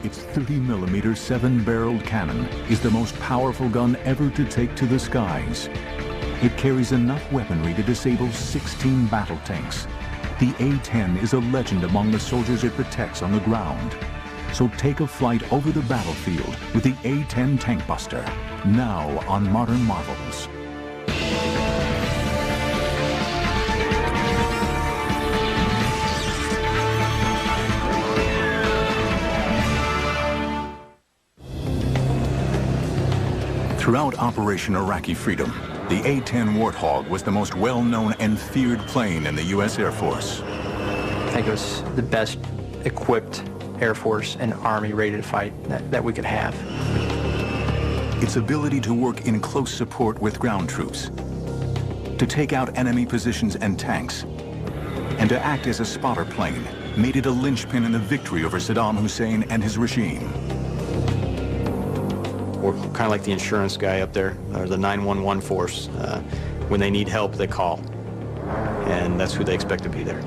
its 30mm 7-barreled cannon is the most powerful gun ever to take to the skies. It carries enough weaponry to disable 16 battle tanks. The A-10 is a legend among the soldiers it protects on the ground. So take a flight over the battlefield with the A-10 Tank Buster, now on Modern Marvels. Throughout Operation Iraqi Freedom, the A-10 Warthog was the most well-known and feared plane in the U.S. Air Force. I think it was the best equipped Air Force and Army ready to fight that we could have. Its ability to work in close support with ground troops, to take out enemy positions and tanks, and to act as a spotter plane made it a linchpin in the victory over Saddam Hussein and his regime. We're kind of like the insurance guy up there, or the 911 force. When they need help, they call. And that's who they expect to be there.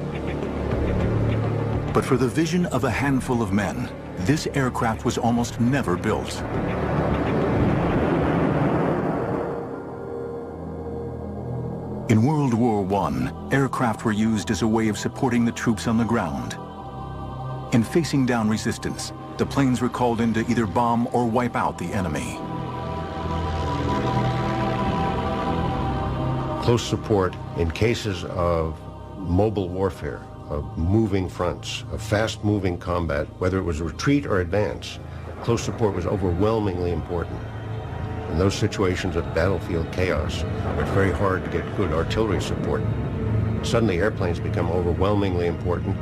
But for the vision of a handful of men, this aircraft was almost never built. In World War I, aircraft were used as a way of supporting the troops on the ground. In facing down resistance, the planes were called in to either bomb or wipe out the enemy. Close support in cases of mobile warfare, of moving fronts, of fast-moving combat, whether it was retreat or advance, close support was overwhelmingly important. In those situations of battlefield chaos, it's very hard to get good artillery support. Suddenly, airplanes become overwhelmingly important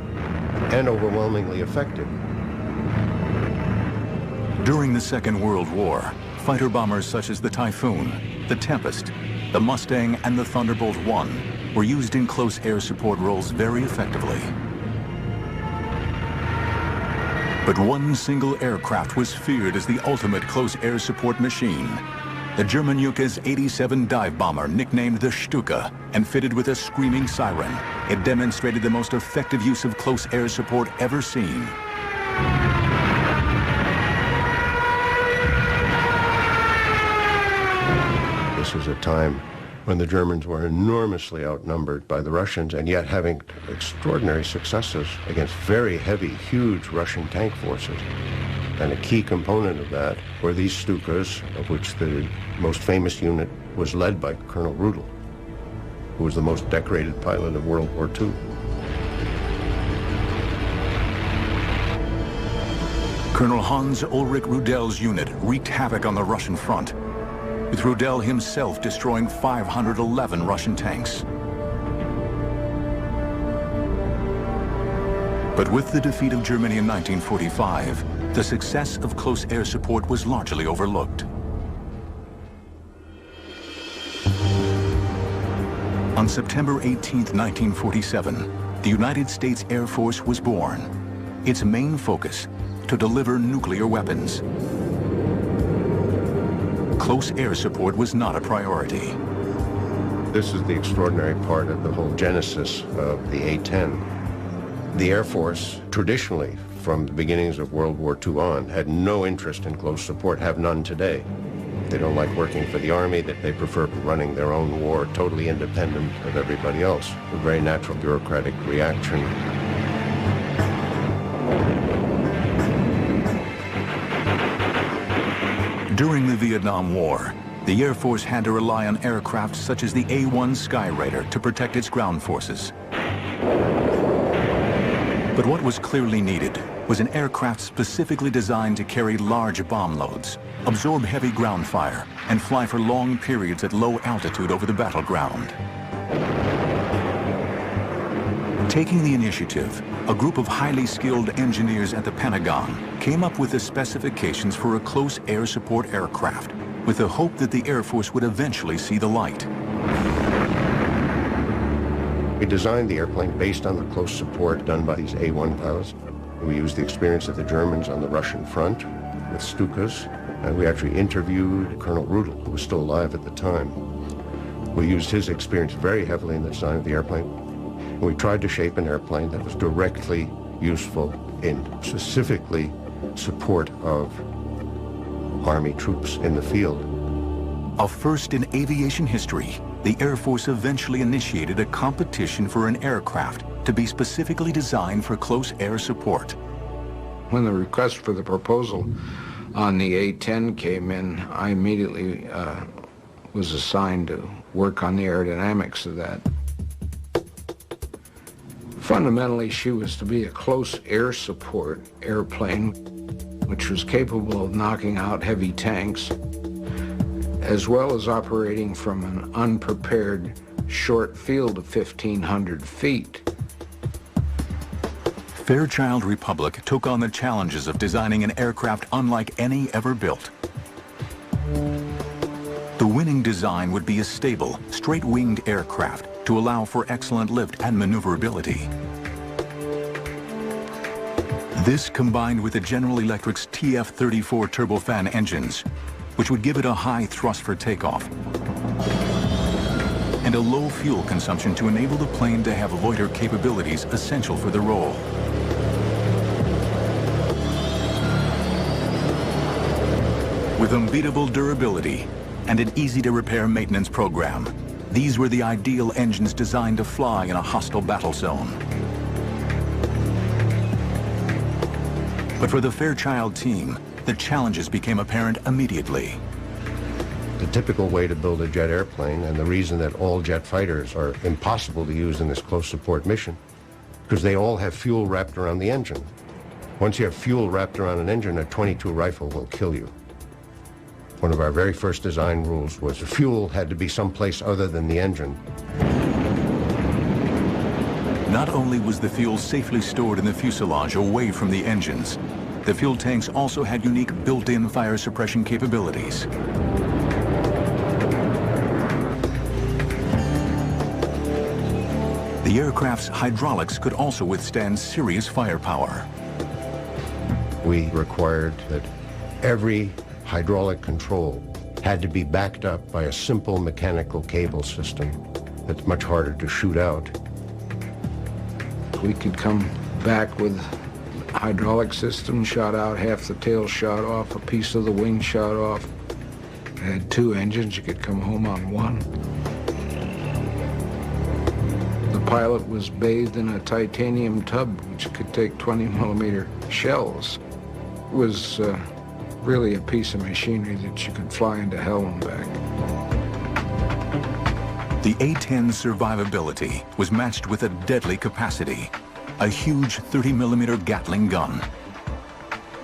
and overwhelmingly effective. During the Second World War, fighter bombers such as the Typhoon, the Tempest, the Mustang, and the Thunderbolt I were used in close air support roles very effectively. But one single aircraft was feared as the ultimate close air support machine. The German Junkers 87 dive bomber, nicknamed the Stuka, and fitted with a screaming siren. It demonstrated the most effective use of close air support ever seen. This was a time when the Germans were enormously outnumbered by the Russians, and yet having extraordinary successes against very heavy, huge Russian tank forces. And a key component of that were these Stukas, of which the most famous unit was led by Colonel Rudel, who was the most decorated pilot of World War II. Colonel Hans Ulrich Rudel's unit wreaked havoc on the Russian front, with Rudel himself destroying 511 Russian tanks. But with the defeat of Germany in 1945, the success of close air support was largely overlooked. On September 18, 1947, the United States Air Force was born. Its main focus, to deliver nuclear weapons. Close air support was not a priority. This is the extraordinary part of the whole genesis of the A-10. The Air Force, traditionally, from the beginnings of World War II on, had no interest in close support, have none today. They don't like working for the Army, that they prefer running their own war, totally independent of everybody else. A very natural bureaucratic reaction. During the Vietnam War, the Air Force had to rely on aircraft such as the A-1 Skyraider to protect its ground forces. But what was clearly needed was an aircraft specifically designed to carry large bomb loads, absorb heavy ground fire, and fly for long periods at low altitude over the battleground. Taking the initiative, a group of highly skilled engineers at the Pentagon came up with the specifications for a close air support aircraft, with the hope that the Air Force would eventually see the light. We designed the airplane based on the close support done by these A-1 pilots. We used the experience of the Germans on the Russian front with Stukas, and we actually interviewed Colonel Rudel, who was still alive at the time. We used his experience very heavily in the design of the airplane. And we tried to shape an airplane that was directly useful in specifically support of Army troops in the field. A first in aviation history, the Air Force eventually initiated a competition for an aircraft to be specifically designed for close air support. When the request for the proposal on the A-10 came in, I immediately was assigned to work on the aerodynamics of that. Fundamentally, she was to be a close air support airplane, which was capable of knocking out heavy tanks, as well as operating from an unprepared short field of 1,500 feet. Fairchild Republic took on the challenges of designing an aircraft unlike any ever built. The winning design would be a stable, straight-winged aircraft to allow for excellent lift and maneuverability. This combined with the General Electric's TF-34 turbofan engines, which would give it a high thrust for takeoff, and a low fuel consumption to enable the plane to have loiter capabilities essential for the role. With unbeatable durability and an easy-to-repair maintenance program, these were the ideal engines designed to fly in a hostile battle zone. But for the Fairchild team, the challenges became apparent immediately. The typical way to build a jet airplane, and the reason that all jet fighters are impossible to use in this close support mission, because they all have fuel wrapped around the engine. Once you have fuel wrapped around an engine, a .22 rifle will kill you. One of our very first design rules was the fuel had to be someplace other than the engine. Not only was the fuel safely stored in the fuselage away from the engines, the fuel tanks also had unique built-in fire suppression capabilities. The aircraft's hydraulics could also withstand serious firepower. We required that every hydraulic control had to be backed up by a simple mechanical cable system that's much harder to shoot out. We could come back with hydraulic system shot out, half the tail shot off, a piece of the wing shot off. It had two engines, you could come home on one. The pilot was bathed in a titanium tub which could take 20-millimeter shells. It was really a piece of machinery that you could fly into hell and back. The A-10's survivability was matched with a deadly capacity, a huge 30-millimeter Gatling gun.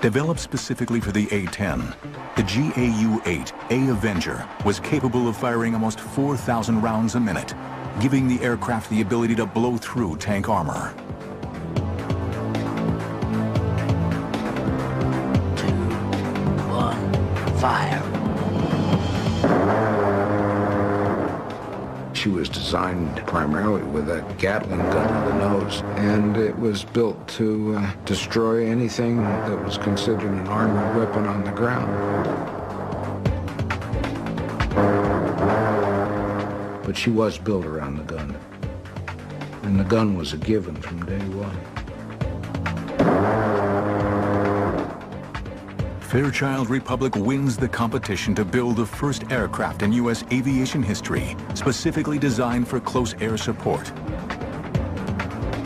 Developed specifically for the A-10, the GAU-8 A Avenger was capable of firing almost 4,000 rounds a minute, giving the aircraft the ability to blow through tank armor. Fire. She was designed primarily with a Gatling gun on the nose, and it was built to destroy anything that was considered an armored weapon on the ground. But she was built around the gun, and the gun was a given from day one. Fairchild Republic wins the competition to build the first aircraft in U.S. aviation history, specifically designed for close air support.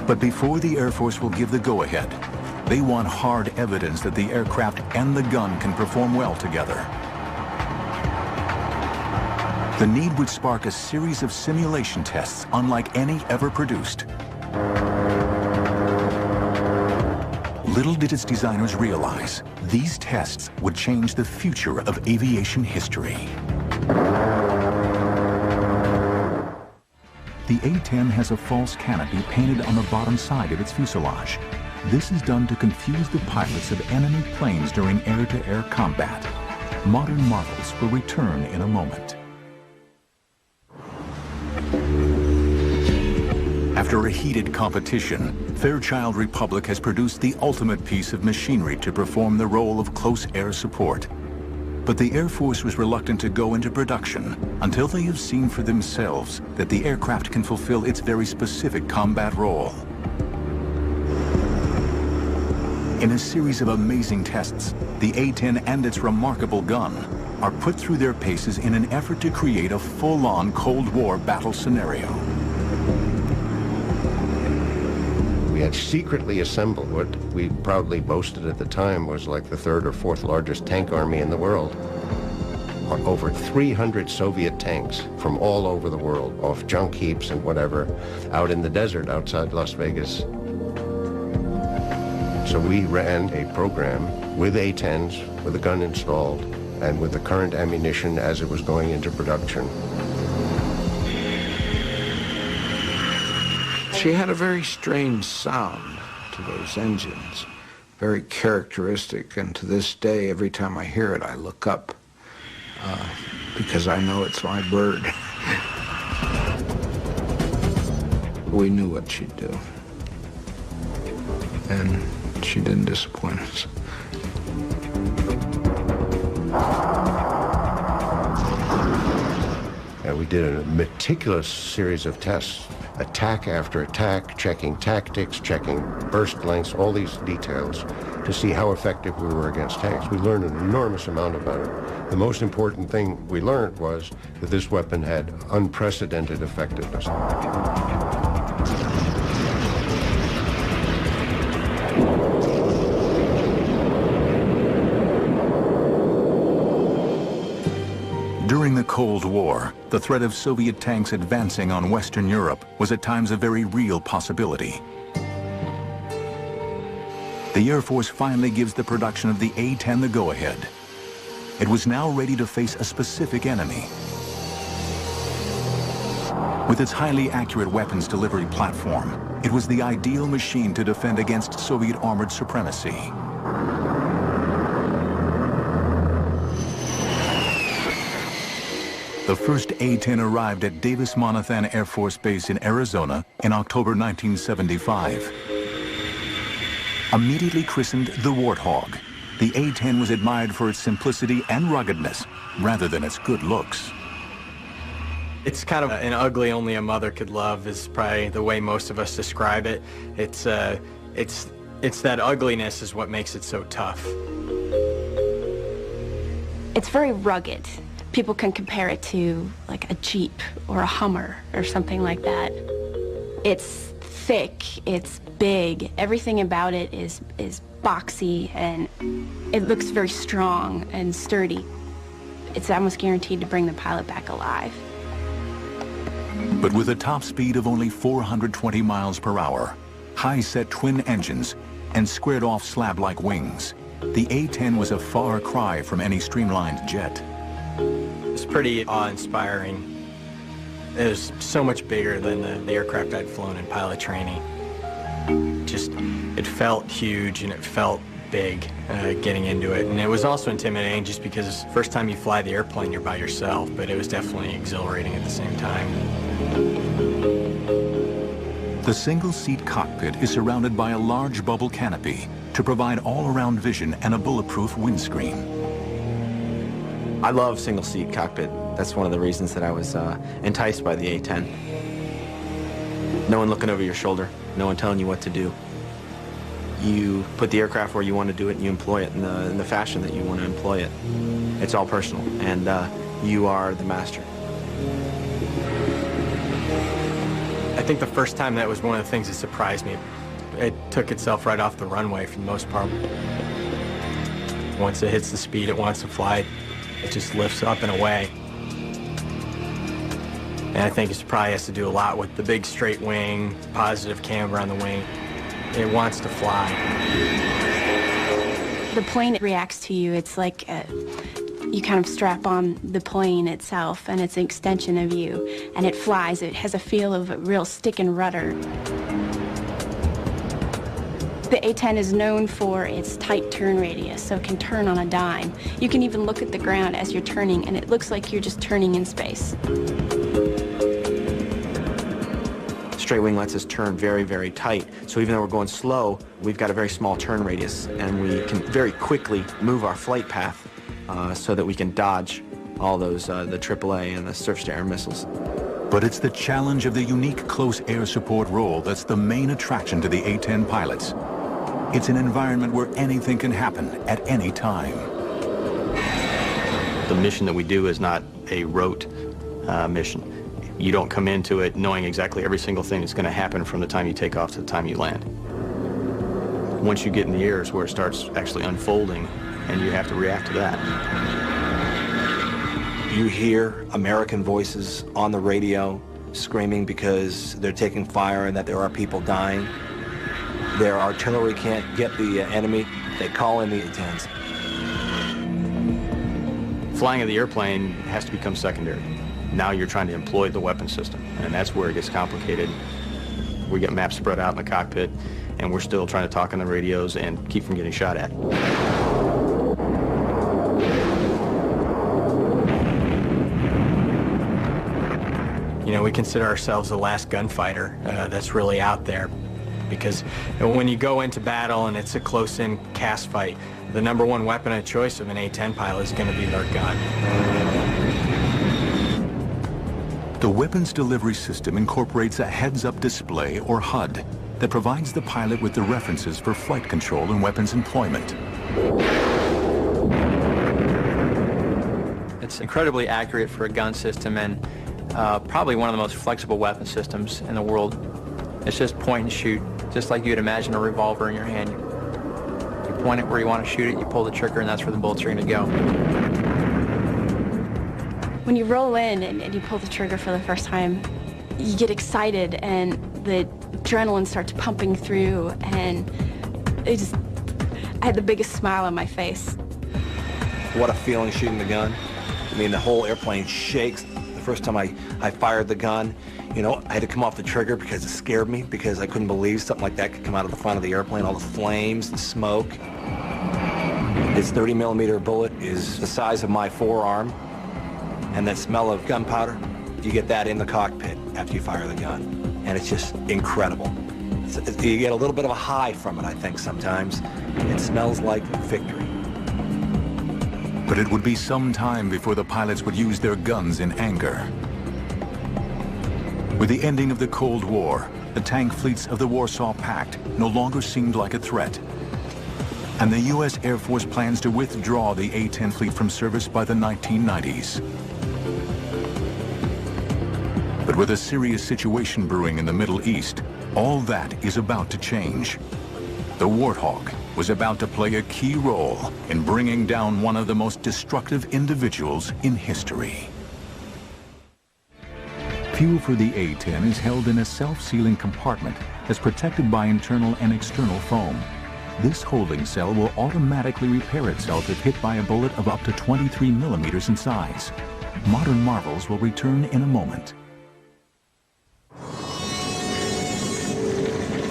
But before the Air Force will give the go-ahead, they want hard evidence that the aircraft and the gun can perform well together. The need would spark a series of simulation tests unlike any ever produced. Little did its designers realize, these tests would change the future of aviation history. The A-10 has a false canopy painted on the bottom side of its fuselage. This is done to confuse the pilots of enemy planes during air-to-air combat. Modern marvels will return in a moment. After a heated competition, Fairchild Republic has produced the ultimate piece of machinery to perform the role of close air support. But the Air Force was reluctant to go into production until they have seen for themselves that the aircraft can fulfill its very specific combat role. In a series of amazing tests, the A-10 and its remarkable gun are put through their paces in an effort to create a full-on Cold War battle scenario. We had secretly assembled what we proudly boasted at the time was like the third or fourth largest tank army in the world. Over 300 Soviet tanks from all over the world, off junk heaps and whatever, out in the desert outside Las Vegas. So we ran a program with A-10s, with a gun installed, and with the current ammunition as it was going into production. She had a very strange sound to those engines, very characteristic, and to this day, every time I hear it, I look up, because I know it's my bird. We knew what she'd do, and she didn't disappoint us. And we did a meticulous series of tests, attack after attack, checking tactics, checking burst lengths, all these details to see how effective we were against tanks. We learned an enormous amount about it. The most important thing we learned was that this weapon had unprecedented effectiveness. During the Cold War, the threat of Soviet tanks advancing on Western Europe was at times a very real possibility. The Air Force finally gives the production of the A-10 the go-ahead. It was now ready to face a specific enemy. With its highly accurate weapons delivery platform, it was the ideal machine to defend against Soviet armored supremacy. The first A-10 arrived at Davis-Monthan Air Force Base in Arizona in October 1975. Immediately christened the Warthog, the A-10 was admired for its simplicity and ruggedness rather than its good looks. It's kind of an ugly only a mother could love is probably the way most of us describe it. It's that ugliness is what makes it so tough. It's very rugged. People can compare it to like a Jeep or a Hummer or something like that. It's thick, it's big, everything about it is boxy, and it looks very strong and sturdy. It's almost guaranteed to bring the pilot back alive. But with a top speed of only 420 miles per hour, high-set twin engines, and squared-off slab-like wings, the A-10 was a far cry from any streamlined jet. It's pretty awe-inspiring. It was so much bigger than the aircraft I'd flown in pilot training. It felt huge and it felt big getting into it. And it was also intimidating just because first time you fly the airplane, you're by yourself, but it was definitely exhilarating at the same time. The single-seat cockpit is surrounded by a large bubble canopy to provide all-around vision and a bulletproof windscreen. I love single-seat cockpit. That's one of the reasons that I was enticed by the A-10. No one looking over your shoulder, no one telling you what to do. You put the aircraft where you want to do it and you employ it in the fashion that you want to employ it. It's all personal, and you are the master. I think the first time that was one of the things that surprised me. It took itself right off the runway for the most part. Once it hits the speed it wants to fly, it just lifts up and away. And I think it probably has to do a lot with the big straight wing, positive camber on the wing. It wants to fly. The plane reacts to you. It's like you kind of strap on the plane itself, and it's an extension of you, and it flies. It has a feel of a real stick and rudder. The A-10 is known for its tight turn radius, so it can turn on a dime. You can even look at the ground as you're turning, and it looks like you're just turning in space. Straight wing lets us turn very, very tight. So even though we're going slow, we've got a very small turn radius, and we can very quickly move our flight path so that we can dodge all those, the AAA and the surface-to-air missiles. But it's the challenge of the unique close air support role that's the main attraction to the A-10 pilots. It's an environment where anything can happen at any time. The mission that we do is not a rote mission. You don't come into it knowing exactly every single thing that's going to happen from the time you take off to the time you land. Once you get in the air is where it starts actually unfolding, and you have to react to that. You hear American voices on the radio screaming because they're taking fire and that there are people dying. Their artillery can't get the enemy. They call in the A-10s. Flying of the airplane has to become secondary. Now you're trying to employ the weapon system, and that's where it gets complicated. We get maps spread out in the cockpit, and we're still trying to talk on the radios and keep from getting shot at. You know, we consider ourselves the last gunfighter that's really out there, because when you go into battle and it's a close-in cast fight, the number one weapon of choice of an A-10 pilot is going to be their gun. The weapons delivery system incorporates a heads-up display, or HUD, that provides the pilot with the references for flight control and weapons employment. It's incredibly accurate for a gun system, and probably one of the most flexible weapon systems in the world. It's just point and shoot, just like you'd imagine a revolver in your hand. You point it where you want to shoot it, you pull the trigger, and that's where the bullets are going to go. When you roll in and you pull the trigger for the first time, you get excited and the adrenaline starts pumping through, and I had the biggest smile on my face. What a feeling shooting the gun. I mean, the whole airplane shakes. The first time I fired the gun, you know, I had to come off the trigger because it scared me, because I couldn't believe something like that could come out of the front of the airplane, all the flames, the smoke. This 30mm bullet is the size of my forearm. And that smell of gunpowder, you get that in the cockpit after you fire the gun. And it's just incredible. You get a little bit of a high from it, I think, sometimes. It smells like victory. But it would be some time before the pilots would use their guns in anger. With the ending of the Cold War, the tank fleets of the Warsaw Pact no longer seemed like a threat. And the U.S. Air Force plans to withdraw the A-10 fleet from service by the 1990s. But with a serious situation brewing in the Middle East, all that is about to change. The Warthog was about to play a key role in bringing down one of the most destructive individuals in history. Fuel for the A-10 is held in a self-sealing compartment that's protected by internal and external foam. This holding cell will automatically repair itself if hit by a bullet of up to 23mm in size. Modern marvels will return in a moment.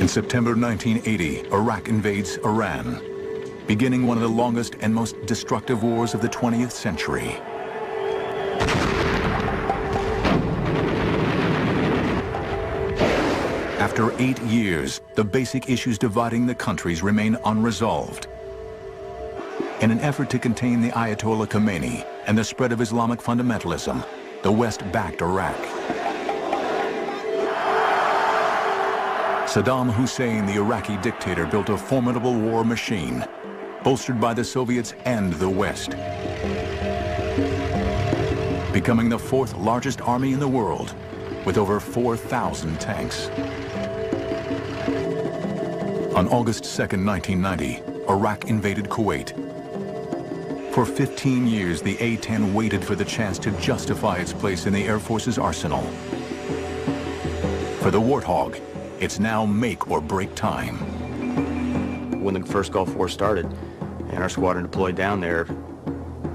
In September 1980, Iraq invades Iran, beginning one of the longest and most destructive wars of the 20th century. After 8 years, the basic issues dividing the countries remain unresolved. In an effort to contain the Ayatollah Khomeini and the spread of Islamic fundamentalism, the West backed Iraq. Saddam Hussein, the Iraqi dictator, built a formidable war machine, bolstered by the Soviets and the West, becoming the 4th largest army in the world, with over 4,000 tanks. On August 2nd, 1990, Iraq invaded Kuwait. For 15 years, the A-10 waited for the chance to justify its place in the Air Force's arsenal. For the Warthog, it's now make or break time. When the first Gulf War started and our squadron deployed down there,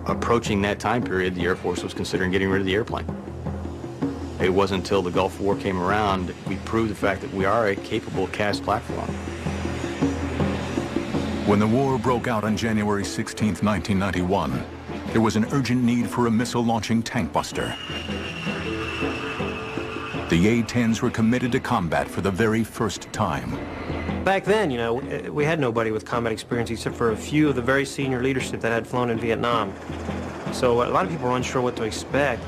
approaching that time period, the Air Force was considering getting rid of the airplane. It wasn't until the Gulf War came around we proved the fact that we are a capable cast platform. When the war broke out on January 16, 1991, there was an urgent need for a missile-launching tank buster. The A-10s were committed to combat for the very first time. Back then, you know, we had nobody with combat experience except for a few of the very senior leadership that had flown in Vietnam. So a lot of people were unsure what to expect.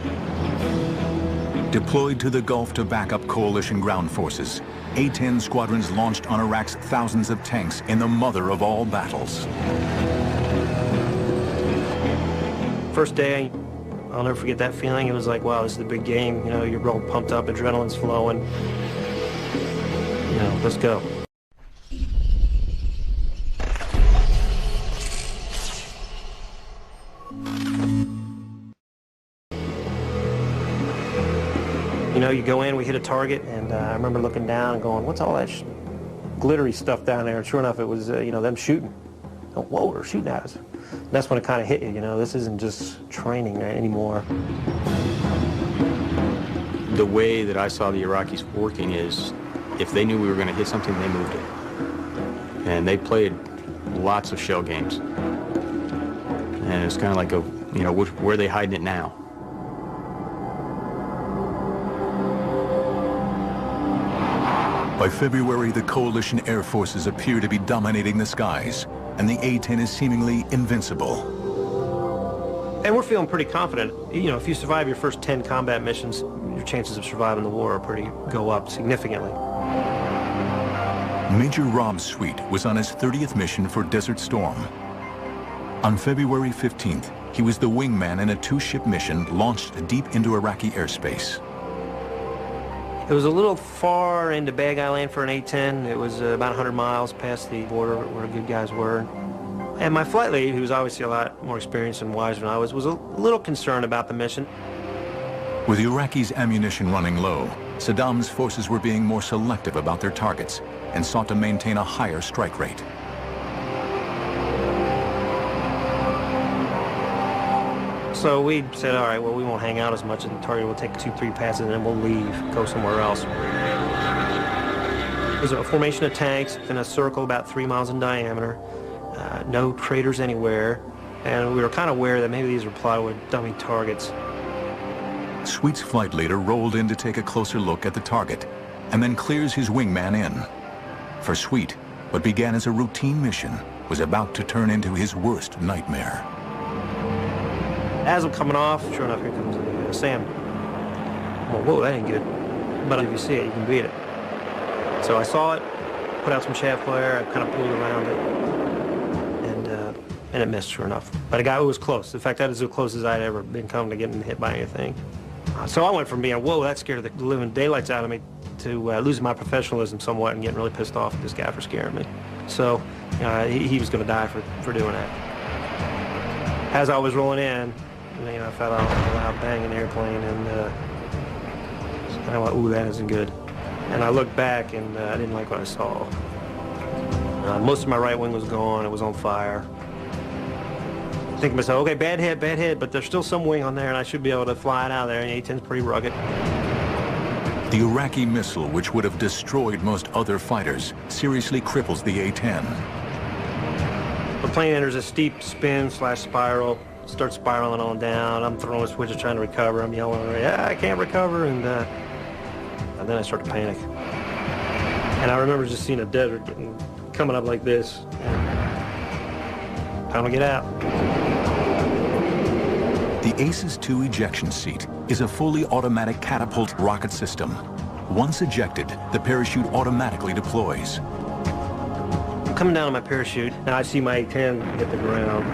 Deployed to the Gulf to back up coalition ground forces, A-10 squadrons launched on Iraq's thousands of tanks in the mother of all battles. First day, I'll never forget that feeling. It was like, wow, this is the big game. You know, you're real pumped up, adrenaline's flowing. You know, let's go. You know, you go in, we hit a target, and I remember looking down and going, what's all that glittery stuff down there? And sure enough, it was, you know, them shooting. Oh, whoa, they're shooting at us. And that's when it kind of hit you know, this isn't just training anymore. The way that I saw the Iraqis working is, if they knew we were going to hit something, they moved it. And they played lots of shell games. And it's kind of like, you know, where are they hiding it now? By February, the coalition air forces appear to be dominating the skies, and the A-10 is seemingly invincible. And we're feeling pretty confident. You know, if you survive your first 10 combat missions, your chances of surviving the war go up significantly. Major Rob Sweet was on his 30th mission for Desert Storm. On February 15th, he was the wingman in a 2-ship mission launched deep into Iraqi airspace. It was a little far into Baghdad land for an A-10. It was about 100 miles past the border where the good guys were. And my flight lead, who was obviously a lot more experienced and wiser than I was a little concerned about the mission. With the Iraqis' ammunition running low, Saddam's forces were being more selective about their targets and sought to maintain a higher strike rate. So we said, all right, well, we won't hang out as much at the target. We'll take 2-3 passes, and then we'll leave, go somewhere else. There's a formation of tanks in a circle about 3 miles in diameter, no craters anywhere, and we were kind of aware that maybe these were plywood dummy targets. Sweet's flight leader rolled in to take a closer look at the target, and then clears his wingman in. For Sweet, what began as a routine mission was about to turn into his worst nightmare. As I'm coming off, sure enough, here comes the SAM. Well, whoa, that ain't good. But if you see it, you can beat it. So I saw it, put out some shaft flare, I kind of pulled around it, and it missed, sure enough. But a guy who was close. In fact, that is as close as I'd ever been come to getting hit by anything. So I went from being, whoa, that scared the living daylights out of me, to losing my professionalism somewhat and getting really pissed off at this guy for scaring me. So he was going to die for doing that. As I was rolling in, you know, I felt a loud bang in the airplane, and I went, ooh, that isn't good. And I looked back, and I didn't like what I saw. Most of my right wing was gone. It was on fire. I think to myself, okay, bad hit, but there's still some wing on there, and I should be able to fly it out of there, and the A-10's pretty rugged. The Iraqi missile, which would have destroyed most other fighters, seriously cripples the A-10. The plane enters a steep spin/spiral, starts spiraling on down. I'm throwing switches trying to recover. I'm yelling, yeah, I can't recover, and then I start to panic. And I remember just seeing a desert coming up like this. Time to get out. The Aces II ejection seat is a fully automatic catapult rocket system. Once ejected, the parachute automatically deploys. I'm coming down on my parachute, and I see my A-10 hit the ground.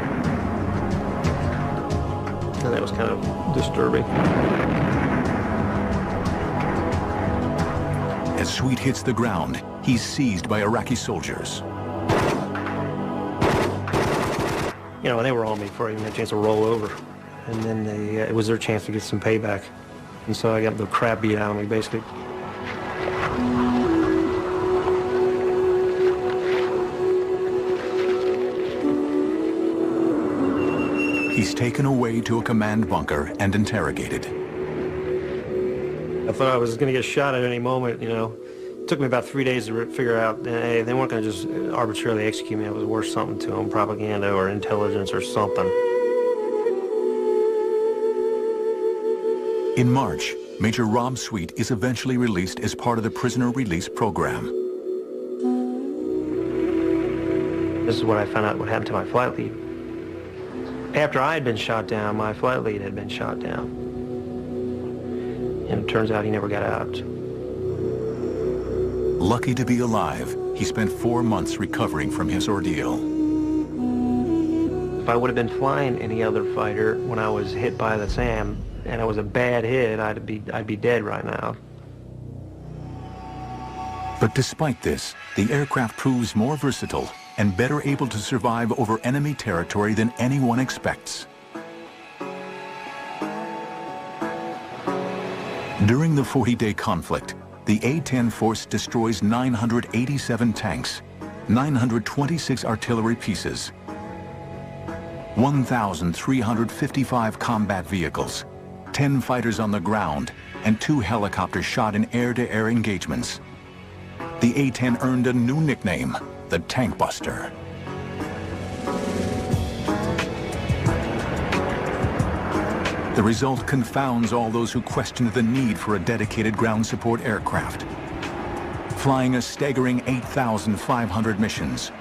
And that was kind of disturbing. As Sweet hits the ground, he's seized by Iraqi soldiers. You know, they were on me before I even had a chance to roll over. And then it was their chance to get some payback. And so I got the crap beat out of me, basically. He's taken away to a command bunker and interrogated. I thought I was going to get shot at any moment, you know. It took me about 3 days to figure out, hey, they weren't going to just arbitrarily execute me. It was worth something to them, propaganda or intelligence or something. In March, Major Rob Sweet is eventually released as part of the prisoner release program. This is what I found out what happened to my flight lead. After I had been shot down, my flight lead had been shot down. And it turns out he never got out. Lucky to be alive, he spent 4 months recovering from his ordeal. If I would have been flying any other fighter when I was hit by the SAM, and it was a bad hit, I'd be dead right now. But despite this, the aircraft proves more versatile and better able to survive over enemy territory than anyone expects. During the 40-day conflict, the A-10 force destroys 987 tanks, 926 artillery pieces, 1,355 combat vehicles, 10 fighters on the ground, and 2 helicopters shot in air-to-air engagements. The A-10 earned a new nickname, the Tank Buster. The result confounds all those who questioned the need for a dedicated ground support aircraft. Flying a staggering 8,500 missions,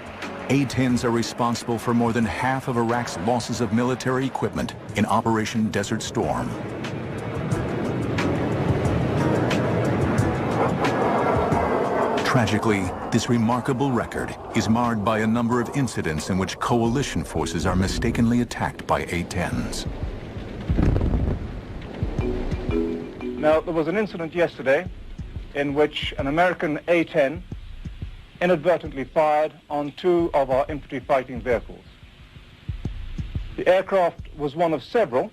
A-10s are responsible for more than half of Iraq's losses of military equipment in Operation Desert Storm. Tragically, this remarkable record is marred by a number of incidents in which coalition forces are mistakenly attacked by A-10s. Now, there was an incident yesterday in which an American A-10 inadvertently fired on 2 of our infantry fighting vehicles. The aircraft was one of several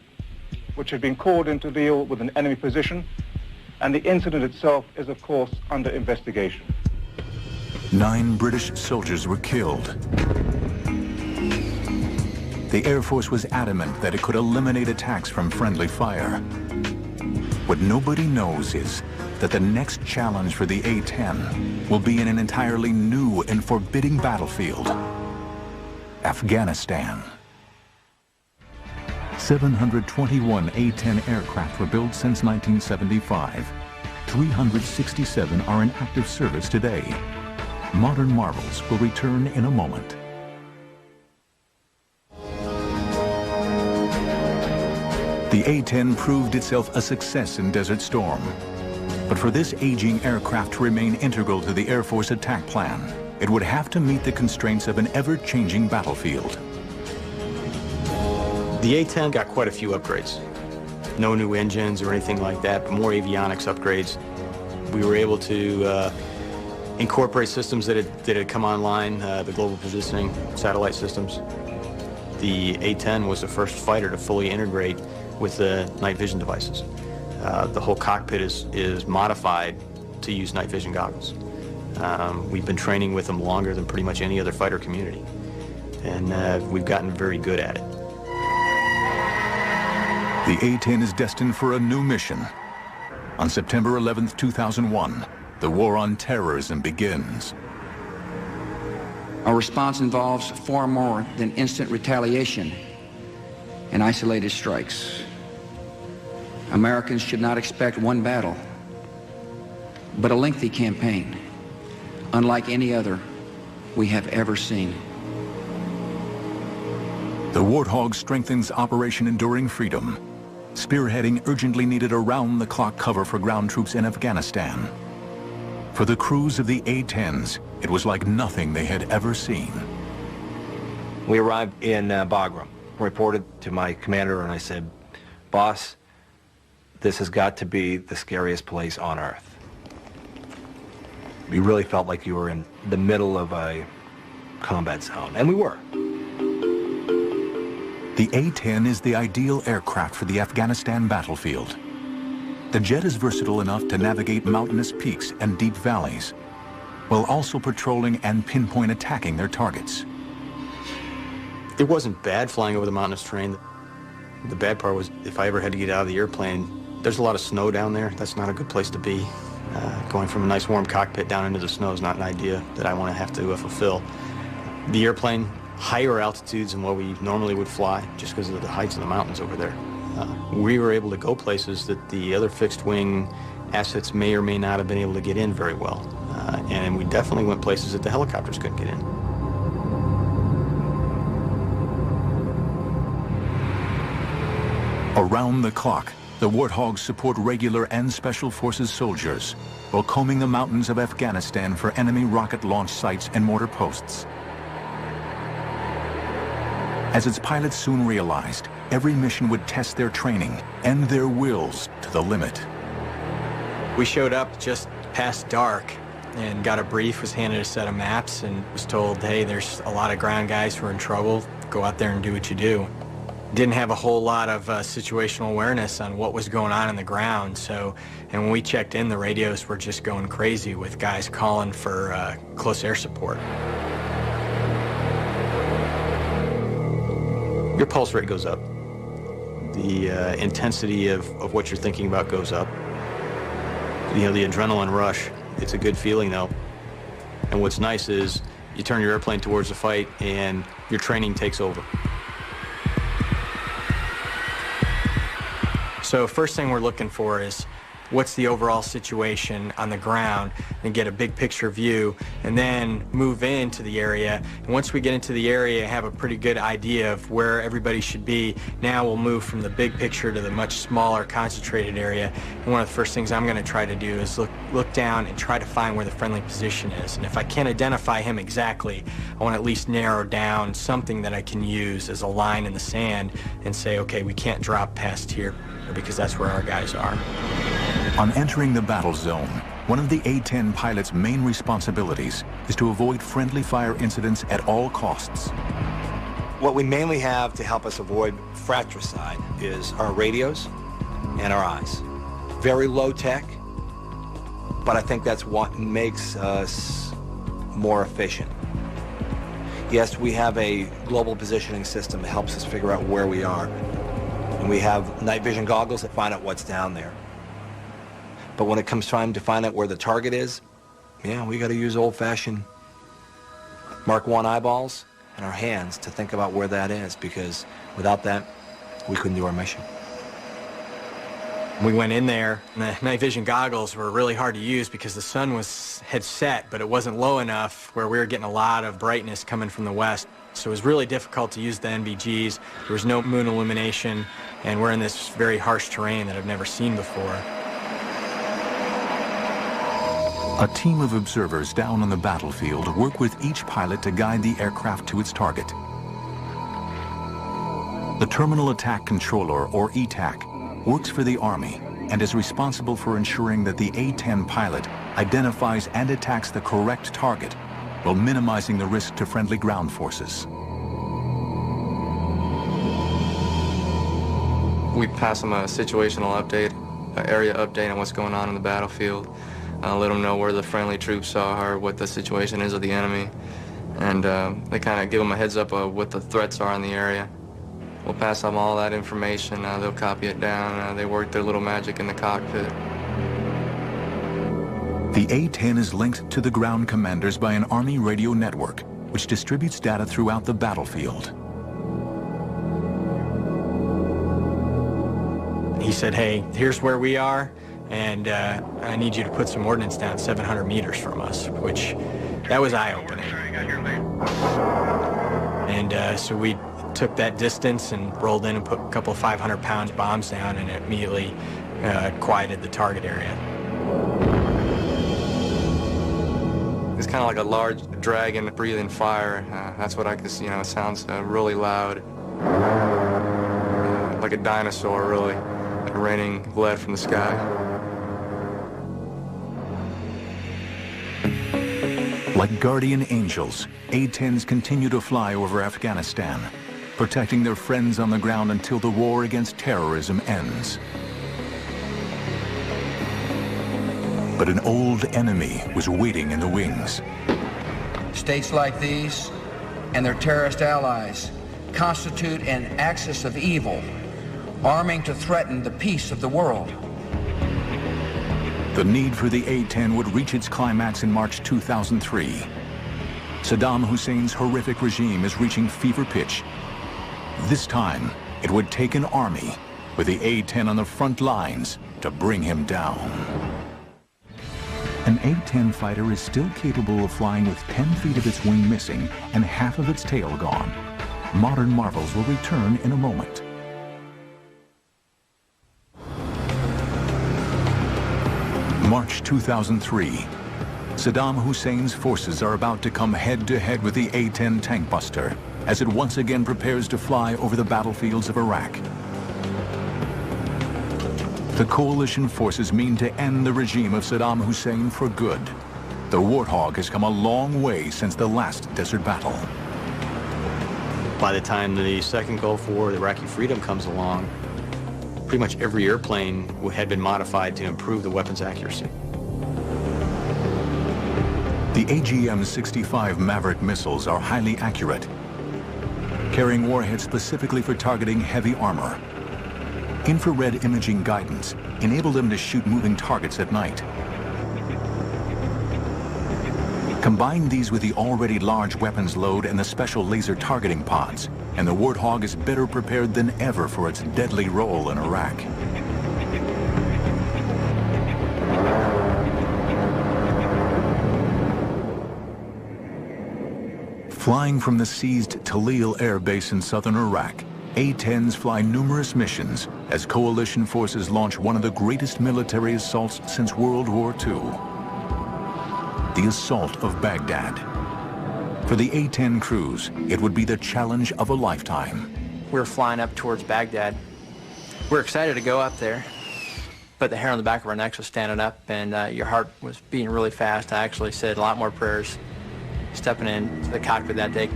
which had been called in to deal with an enemy position, and the incident itself is, of course, under investigation. 9 British soldiers were killed. The Air Force was adamant that it could eliminate attacks from friendly fire. What nobody knows is that the next challenge for the A-10 will be in an entirely new and forbidding battlefield, Afghanistan. 721 A-10 aircraft were built since 1975. 367 are in active service today. Modern marvels will return in a moment. The A-10 proved itself a success in Desert Storm. But for this aging aircraft to remain integral to the Air Force attack plan, it would have to meet the constraints of an ever-changing battlefield. The A-10 got quite a few upgrades. No new engines or anything like that, but more avionics upgrades. We were able to incorporate systems that had come online, the global positioning satellite systems. The A-10 was the first fighter to fully integrate with the night vision devices. The whole cockpit is modified to use night vision goggles. We've been training with them longer than pretty much any other fighter community, and we've gotten very good at it. The A-10 is destined for a new mission. On September 11, 2001, the war on terrorism begins. Our response involves far more than instant retaliation and isolated strikes. Americans should not expect one battle, but a lengthy campaign, unlike any other we have ever seen. The Warthog strengthens Operation Enduring Freedom, spearheading urgently needed around-the-clock cover for ground troops in Afghanistan. For the crews of the A-10s, it was like nothing they had ever seen. We arrived in Bagram, reported to my commander, and I said, "Boss, this has got to be the scariest place on earth." We really felt like you were in the middle of a combat zone, and we were. The A-10 is the ideal aircraft for the Afghanistan battlefield. The jet is versatile enough to navigate mountainous peaks and deep valleys, while also patrolling and pinpoint attacking their targets. It wasn't bad flying over the mountainous terrain. The bad part was if I ever had to get out of the airplane, there's a lot of snow down there. That's not a good place to be. Going from a nice warm cockpit down into the snow is not an idea that I want to have to fulfill. The airplane, higher altitudes than what we normally would fly, just because of the heights of the mountains over there. We were able to go places that the other fixed-wing assets may or may not have been able to get in very well. And we definitely went places that the helicopters couldn't get in. Around the clock, The Warthogs support regular and special forces soldiers while combing the mountains of Afghanistan for enemy rocket launch sites and mortar posts. As its pilots soon realized, every mission would test their training and their wills to the limit. We showed up just past dark and got a brief, was handed a set of maps, and was told, hey, there's a lot of ground guys who are in trouble. Go out there and do what you do. Didn't have a whole lot of situational awareness on what was going on the ground, and when we checked in, the radios were just going crazy with guys calling for close air support. Your pulse rate goes up. The intensity of what you're thinking about goes up. You know, the adrenaline rush, it's a good feeling though. And what's nice is you turn your airplane towards the fight and your training takes over. So first thing we're looking for is what's the overall situation on the ground, and get a big picture view, and then move into the area. And once we get into the area, have a pretty good idea of where everybody should be. Now we'll move from the big picture to the much smaller concentrated area. And one of the first things I'm going to try to do is look down and try to find where the friendly position is. And if I can't identify him exactly, I want to at least narrow down something that I can use as a line in the sand and say, okay, we can't drop past here because that's where our guys are. On entering the battle zone, one of the A-10 pilot's main responsibilities is to avoid friendly fire incidents at all costs. What we mainly have to help us avoid fratricide is our radios and our eyes. Very low tech, but I think that's what makes us more efficient. Yes, we have a global positioning system that helps us figure out where we are. And we have night vision goggles that find out what's down there. But when it comes time to find out where the target is, yeah, we got to use old-fashioned Mark I eyeballs and our hands to think about where that is, because without that, we couldn't do our mission. We went in there, and the night vision goggles were really hard to use because the sun had set, but it wasn't low enough where we were getting a lot of brightness coming from the west. So it was really difficult to use the NVGs. There was no moon illumination, and we're in this very harsh terrain that I've never seen before. A team of observers down on the battlefield work with each pilot to guide the aircraft to its target. The Terminal Attack Controller, or ETAC, works for the Army and is responsible for ensuring that the A-10 pilot identifies and attacks the correct target while minimizing the risk to friendly ground forces. We pass them a situational update, an area update on what's going on in the battlefield. Let them know where the friendly troops are, what the situation is of the enemy, and they kind of give them a heads up of what the threats are in the area. We'll pass them all that information. They'll copy it down. They work their little magic in the cockpit. The A-10 is linked to the ground commanders by an Army radio network, which distributes data throughout the battlefield. He said, hey, here's where we are, and I need you to put some ordnance down 700 meters from us, which, that was eye-opening. And so we took that distance and rolled in and put a couple of 500-pound bombs down, and it immediately quieted the target area. It's kind of like a large dragon breathing fire. That's what I could see. You know, it sounds really loud, like a dinosaur, really, raining lead from the sky. Like guardian angels, A-10s continue to fly over Afghanistan, protecting their friends on the ground until the war against terrorism ends. But an old enemy was waiting in the wings. States like these and their terrorist allies constitute an axis of evil, arming to threaten the peace of the world. The need for the A-10 would reach its climax in March 2003. Saddam Hussein's horrific regime is reaching fever pitch. This time, it would take an army with the A-10 on the front lines to bring him down. An A-10 fighter is still capable of flying with 10 feet of its wing missing and half of its tail gone. Modern marvels will return in a moment. March 2003. Saddam Hussein's forces are about to come head-to-head with the A-10 tank buster as it once again prepares to fly over the battlefields of Iraq. The coalition forces mean to end the regime of Saddam Hussein for good. The Warthog has come a long way since the last desert battle. By the time the second Gulf War, the Iraqi freedom comes along, pretty much every airplane had been modified to improve the weapon's accuracy. The AGM-65 Maverick missiles are highly accurate, carrying warheads specifically for targeting heavy armor. Infrared imaging guidance enabled them to shoot moving targets at night. Combine these with the already large weapons load and the special laser targeting pods, and the Warthog is better prepared than ever for its deadly role in Iraq. Flying from the seized Talil Air Base in southern Iraq, A-10s fly numerous missions as coalition forces launch one of the greatest military assaults since World War II. The assault of Baghdad. For the A-10 crews, it would be the challenge of a lifetime. We were flying up towards Baghdad. We were excited to go up there, but the hair on the back of our necks was standing up and your heart was beating really fast. I actually said a lot more prayers stepping into the cockpit that day.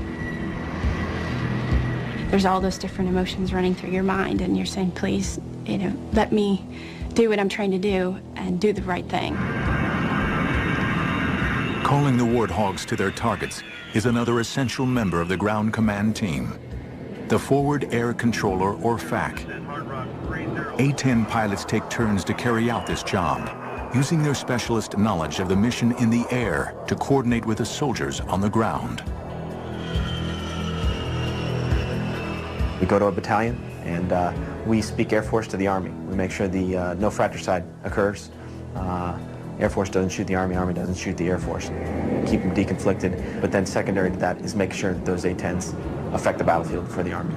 There's all those different emotions running through your mind, and you're saying, please, let me do what I'm trying to do and do the right thing. Calling the Warthogs to their targets is another essential member of the ground command team, the Forward Air Controller, or FAC. A-10 pilots take turns to carry out this job, using their specialist knowledge of the mission in the air to coordinate with the soldiers on the ground. We go to a battalion and we speak Air Force to the Army. We make sure the no fratricide occurs. Air Force doesn't shoot the Army, Army doesn't shoot the Air Force. Keep them deconflicted, but then secondary to that is make sure that those A-10s affect the battlefield for the Army.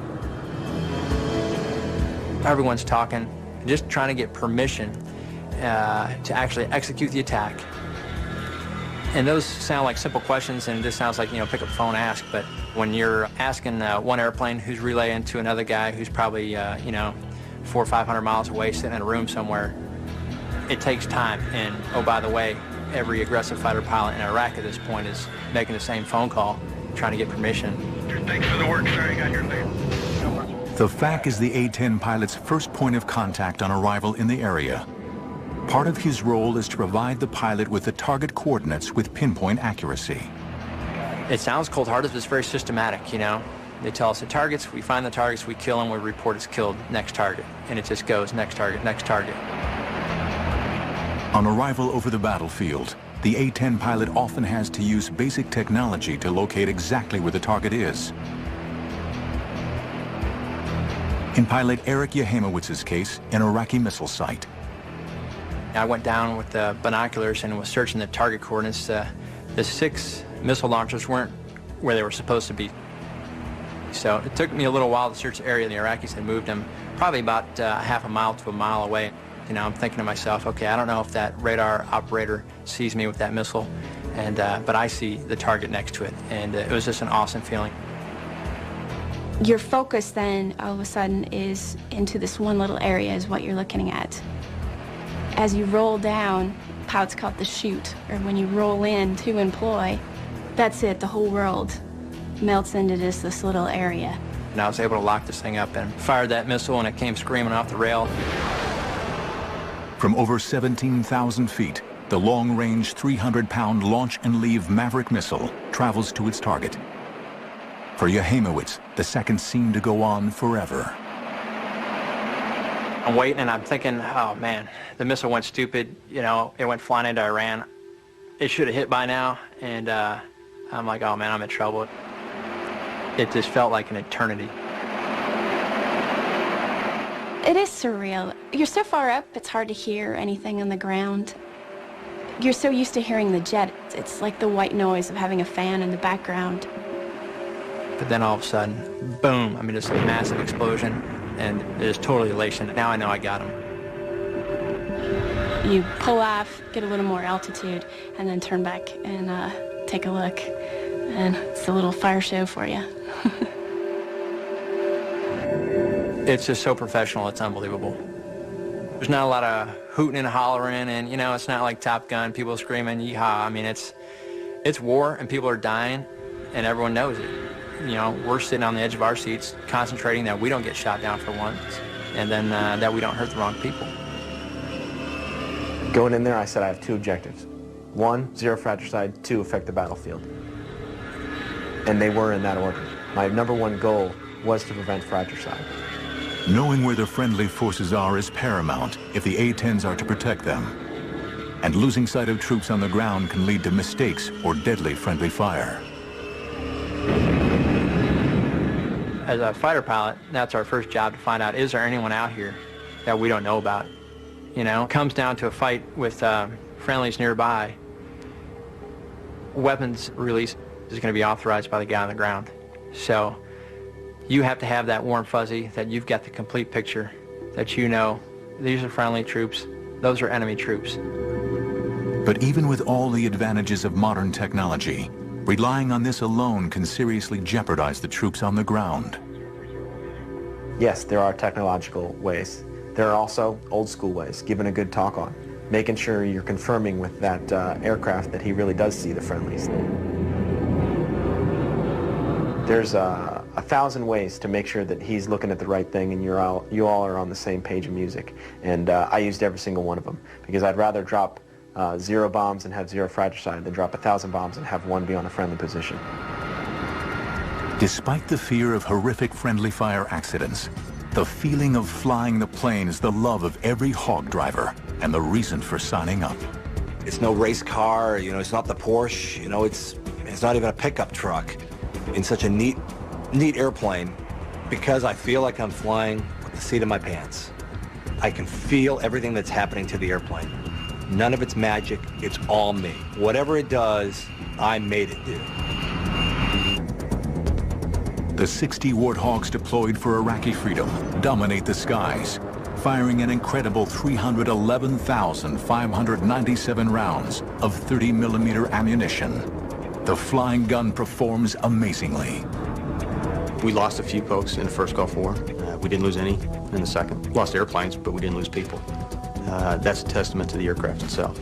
Everyone's talking, just trying to get permission to actually execute the attack. And those sound like simple questions, and this sounds like, pick up the phone, ask, but when you're asking one airplane who's relaying to another guy who's probably, 400 or 500 miles away, sitting in a room somewhere, it takes time. And, oh, by the way, every aggressive fighter pilot in Iraq at this point is making the same phone call, trying to get permission. Thanks for the work, sir. You got your thing. The FAC is the A-10 pilot's first point of contact on arrival in the area. Part of his role is to provide the pilot with the target coordinates with pinpoint accuracy. It sounds cold-hearted, but it's very systematic, They tell us the targets, we find the targets, we kill them, we report it's killed, next target. And it just goes, next target, next target. On arrival over the battlefield, the A-10 pilot often has to use basic technology to locate exactly where the target is. In pilot Eric Yehemowitz's case, an Iraqi missile site. I went down with the binoculars and was searching the target coordinates. The 6 missile launchers weren't where they were supposed to be. So it took me a little while to search the area. The Iraqis had moved them probably about half a mile to a mile away. I'm thinking to myself, okay, I don't know if that radar operator sees me with that missile, but I see the target next to it, and it was just an awesome feeling. Your focus then, all of a sudden, is into this one little area is what you're looking at. As you roll down, pilots call it the chute, or when you roll in to employ, that's it, the whole world melts into just this little area. And I was able to lock this thing up and fired that missile, and it came screaming off the rail. From over 17,000 feet, the long-range 300-pound launch and leave Maverick missile travels to its target. For Yehemowitz, the seconds seem to go on forever. I'm waiting and I'm thinking, oh man, the missile went stupid. It went flying into Iran. It should have hit by now. And I'm like, oh man, I'm in trouble. It just felt like an eternity. It is surreal. You're so far up, it's hard to hear anything on the ground. You're so used to hearing the jet. It's like the white noise of having a fan in the background. But then all of a sudden, boom, just a massive explosion, and it is totally elation. Now I know I got him. You pull off, get a little more altitude, and then turn back and take a look. And it's a little fire show for you. It's just so professional, it's unbelievable. There's not a lot of hooting and hollering, and you know, it's not like Top Gun, people screaming, yeehaw. I mean, it's war, and people are dying, and everyone knows it. You know, we're sitting on the edge of our seats, concentrating that we don't get shot down for once, and then that we don't hurt the wrong people. Going in there, I said I have two objectives. One, zero fratricide. Two, affect the battlefield. And they were in that order. My number one goal was to prevent fratricide. Knowing where the friendly forces are is paramount if the A-10s are to protect them. And losing sight of troops on the ground can lead to mistakes or deadly friendly fire. As a fighter pilot, that's our first job, to find out, is there anyone out here that we don't know about? You know, it comes down to a fight with friendlies nearby. Weapons release is going to be authorized by the guy on the ground. So you have to have that warm fuzzy, that you've got the complete picture, that you know these are friendly troops, those are enemy troops. But even with all the advantages of modern technology, relying on this alone can seriously jeopardize the troops on the ground. Yes, there are technological ways. There are also old school ways, giving a good talk on, making sure you're confirming with that aircraft that he really does see the friendlies. There's 1,000 ways to make sure that he's looking at the right thing and you all are on the same page of music. And I used every single one of them, because I'd rather drop 0 bombs and have 0 fratricide than drop 1,000 bombs and have 1 be on a friendly position. Despite the fear of horrific friendly fire accidents, the feeling of flying the plane is the love of every hog driver and the reason for signing up. It's no race car, you know, it's not the Porsche, you know, it's not even a pickup truck. In such a neat airplane, because I feel like I'm flying with the seat of my pants. I can feel everything that's happening to the airplane. None of it's magic, it's all me. Whatever it does, I made it do. The 60 Warthogs deployed for Iraqi freedom dominate the skies, firing an incredible 311,597 rounds of 30mm ammunition. The flying gun performs amazingly. We lost a few folks in the first Gulf War. We didn't lose any in the second. Lost airplanes, but we didn't lose people. That's a testament to the aircraft itself.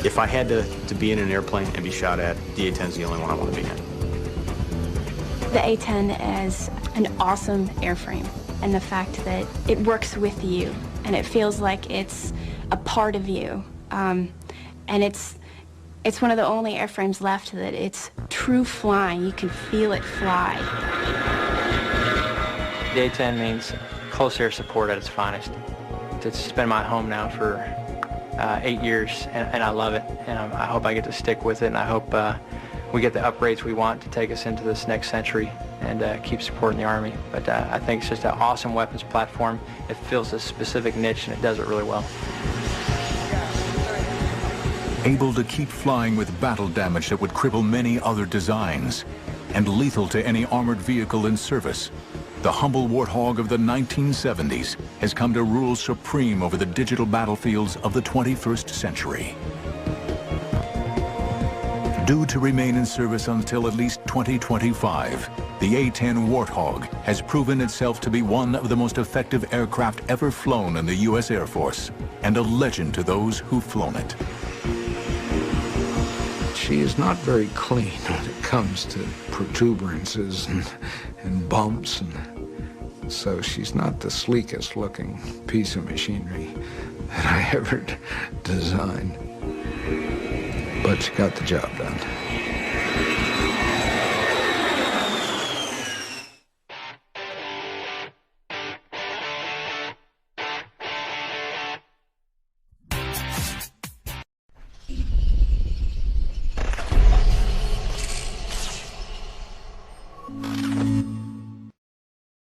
If I had to be in an airplane and be shot at, the A-10 is the only one I want to be in. The A-10 is an awesome airframe, and the fact that it works with you, and it feels like it's a part of you. And it's one of the only airframes left that it's true flying. You can feel it fly. The A-10 means close air support at its finest. It's been my home now for 8 years, and I love it, and I hope I get to stick with it, and I hope we get the upgrades we want to take us into this next century and keep supporting the Army. But I think it's just an awesome weapons platform. It fills a specific niche, and it does it really well. Able to keep flying with battle damage that would cripple many other designs, and lethal to any armored vehicle in service, the humble Warthog of the 1970s has come to rule supreme over the digital battlefields of the 21st century. Due to remain in service until at least 2025, the A-10 Warthog has proven itself to be one of the most effective aircraft ever flown in the U.S. Air Force, and a legend to those who've flown it. She is not very clean when it comes to protuberances and bumps, and so she's not the sleekest looking piece of machinery that I ever designed. But she got the job done.